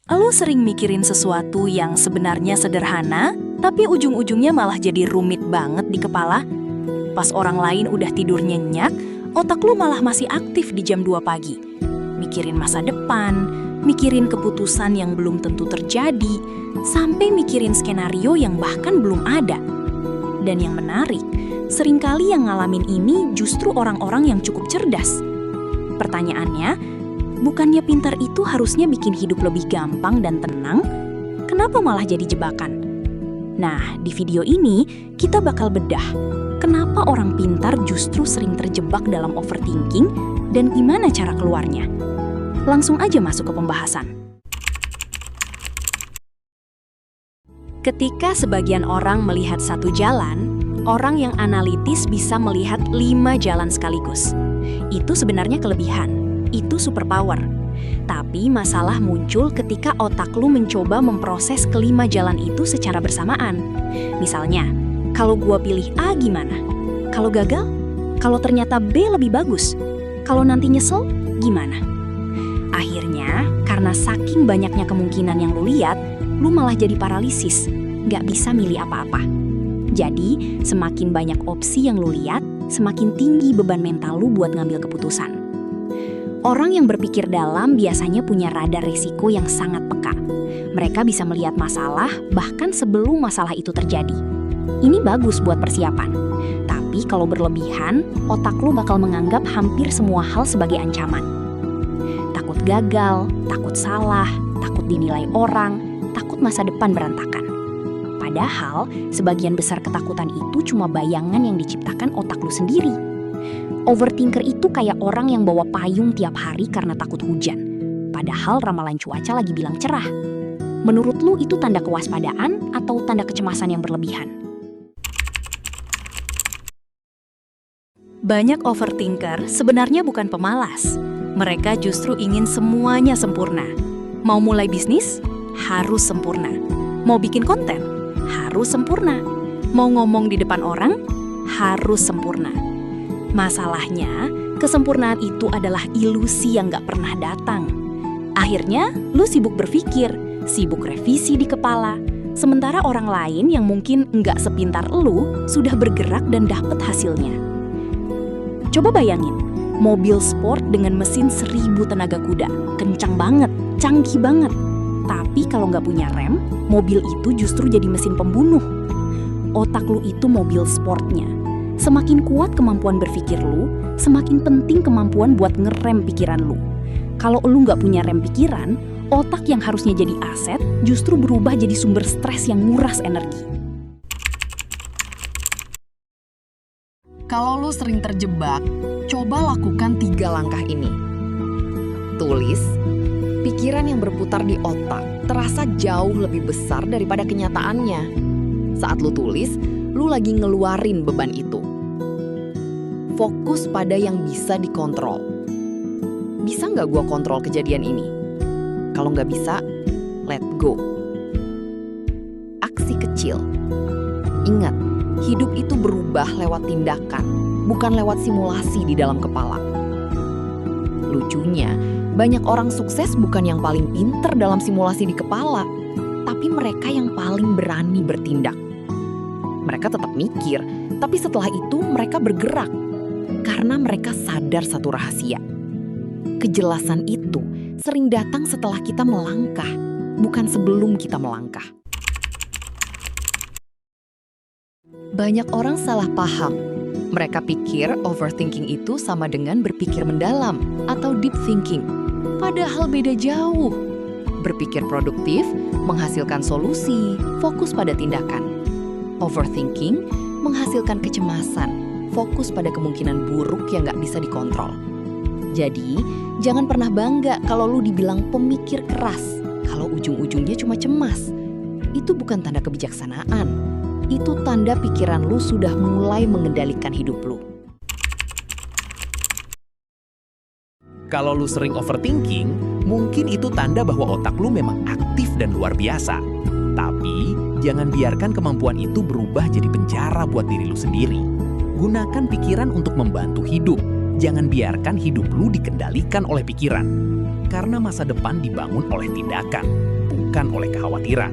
Lu sering mikirin sesuatu yang sebenarnya sederhana, tapi ujung-ujungnya malah jadi rumit banget di kepala. Pas orang lain udah tidur nyenyak, otak lu malah masih aktif di jam 2 pagi. Mikirin masa depan, mikirin keputusan yang belum tentu terjadi, sampai mikirin skenario yang bahkan belum ada. Dan yang menarik, seringkali yang ngalamin ini justru orang-orang yang cukup cerdas. Pertanyaannya, bukannya pintar itu harusnya bikin hidup lebih gampang dan tenang? Kenapa malah jadi jebakan? Nah, di video ini kita bakal bedah kenapa orang pintar justru sering terjebak dalam overthinking dan gimana cara keluarnya. Langsung aja masuk ke pembahasan. Ketika sebagian orang melihat satu jalan, orang yang analitis bisa melihat 5 jalan sekaligus. Itu sebenarnya kelebihan. Itu superpower. Tapi masalah muncul ketika otak lu mencoba memproses kelima jalan itu secara bersamaan. Misalnya, kalau gua pilih A gimana? Kalau gagal? Kalau ternyata B lebih bagus? Kalau nanti nyesel, gimana? Akhirnya, karena saking banyaknya kemungkinan yang lu lihat, lu malah jadi paralisis, nggak bisa milih apa-apa. Jadi, semakin banyak opsi yang lu lihat, semakin tinggi beban mental lu buat ngambil keputusan. Orang yang berpikir dalam biasanya punya radar risiko yang sangat peka. Mereka bisa melihat masalah bahkan sebelum masalah itu terjadi. Ini bagus buat persiapan. Tapi kalau berlebihan, otak lu bakal menganggap hampir semua hal sebagai ancaman. Takut gagal, takut salah, takut dinilai orang, takut masa depan berantakan. Padahal, sebagian besar ketakutan itu cuma bayangan yang diciptakan otak lu sendiri. Overthinker itu kayak orang yang bawa payung tiap hari karena takut hujan. Padahal ramalan cuaca lagi bilang cerah. Menurut lu itu tanda kewaspadaan atau tanda kecemasan yang berlebihan? Banyak overthinker sebenarnya bukan pemalas. Mereka justru ingin semuanya sempurna. Mau mulai bisnis? Harus sempurna. Mau bikin konten? Harus sempurna. Mau ngomong di depan orang? Harus sempurna. Masalahnya, kesempurnaan itu adalah ilusi yang gak pernah datang. Akhirnya, lu sibuk berpikir, sibuk revisi di kepala, sementara orang lain yang mungkin nggak sepintar lu sudah bergerak dan dapet hasilnya. Coba bayangin, mobil sport dengan mesin 1000 tenaga kuda, kencang banget, canggih banget. Tapi kalau nggak punya rem, mobil itu justru jadi mesin pembunuh. Otak lu itu mobil sportnya. Semakin kuat kemampuan berpikir lu, semakin penting kemampuan buat ngerem pikiran lu. Kalau lu nggak punya rem pikiran, otak yang harusnya jadi aset justru berubah jadi sumber stres yang nguras energi. Kalau lu sering terjebak, coba lakukan 3 langkah ini. Tulis, pikiran yang berputar di otak terasa jauh lebih besar daripada kenyataannya. Saat lu tulis, lu lagi ngeluarin beban itu. Fokus pada yang bisa dikontrol. Bisa nggak gua kontrol kejadian ini? Kalau nggak bisa, let go. Aksi kecil. Ingat, hidup itu berubah lewat tindakan, bukan lewat simulasi di dalam kepala. Lucunya, banyak orang sukses bukan yang paling pinter dalam simulasi di kepala, tapi mereka yang paling berani bertindak. Mereka tetap mikir, tapi setelah itu mereka bergerak. Karena mereka sadar satu rahasia. Kejelasan itu sering datang setelah kita melangkah, bukan sebelum kita melangkah. Banyak orang salah paham. Mereka pikir overthinking itu sama dengan berpikir mendalam atau deep thinking. Padahal beda jauh. Berpikir produktif, menghasilkan solusi, fokus pada tindakan. Overthinking menghasilkan kecemasan, fokus pada kemungkinan buruk yang gak bisa dikontrol. Jadi, jangan pernah bangga kalau lu dibilang pemikir keras, kalau ujung-ujungnya cuma cemas. Itu bukan tanda kebijaksanaan. Itu tanda pikiran lu sudah mulai mengendalikan hidup lu. Kalau lu sering overthinking, mungkin itu tanda bahwa otak lu memang aktif dan luar biasa. Tapi, jangan biarkan kemampuan itu berubah jadi penjara buat diri lu sendiri. Gunakan pikiran untuk membantu hidup. Jangan biarkan hidup lu dikendalikan oleh pikiran. Karena masa depan dibangun oleh tindakan, bukan oleh kekhawatiran.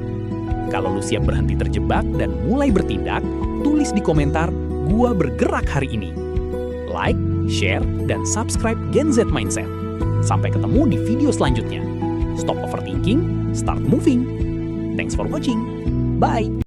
Kalau lu siap berhenti terjebak dan mulai bertindak, tulis di komentar, "Gua bergerak hari ini." Like, share, dan subscribe Gen Z Mindset. Sampai ketemu di video selanjutnya. Stop overthinking, start moving. Thanks for watching. Bye!